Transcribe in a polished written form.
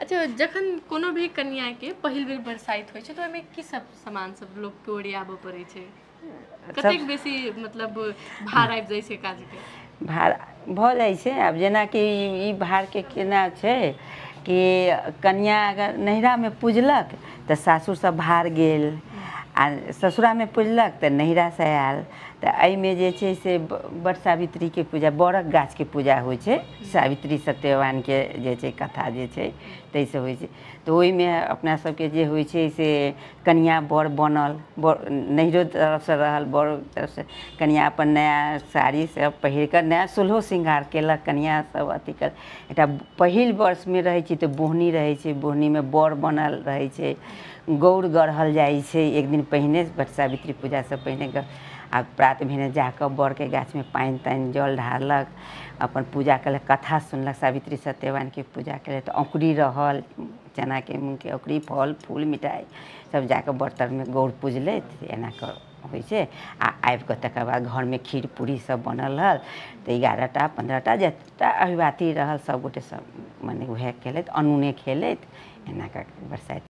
अच्छा जखन कोनो भी कन्या के पहिल बेर बरसाइत होइ छै तो एमे की सब सामान सब लोग के ओरियाबऽ पड़ै छै कतेक बेसी मतलब भार आबि जाइ छै काज के भार भऽ जाइ छै आब जेनाकि ई भार के केना छै कि कन्या अगर नैहरा में पूजलक तऽ सासुर से भार गेल आ ससुरा में पूजलक तऽ नैहरा से आयल तऽ एहिमे जे छै से बट सावित्री के पूजा बड़क गाछ के पूजा होइ छै सावित्री सत्यवान के जे छै कथा जे छै तैसे होइ छै तऽ ओहिमे अपना सबके जे होइ छै से कन्या बर बनल नैहरो तरफ से रहल बर तरफ से कन्या अपन नया साड़ी सब पहिर कर नया सोलहो श्रृंगार केलक कन्या सब अथी कर एकटा पहिल वर्ष में रहे छै तऽ बोहनी रहे छै बोहनी में बर बनल रहे छै गौर गढ़ल जाइ छै एक दिन पहिने बट सावित्री पूजा से पहिने आ प्रात भेने जाकर बर के गाछ में पानि तानि जल ढारलक अपन पूजा कयलक कथा सुनलक सावित्री सत्यवान के पूजा कयलक तऽ औंकुरी रहल चना के मूँग के औंकुरी फल फूल मिठाई सब जाकर बर्तन में गौर पूजलथि एना कऽ होइ छै आ आबि कऽ तकर बाद घर में खीर पूरी सब बनल रहल तऽ 11टा 15टा जतेटा अहिबाती रहल सब गोटे सब मने वएह केलथि अनूने खेलथि एना कऽ बरसाइत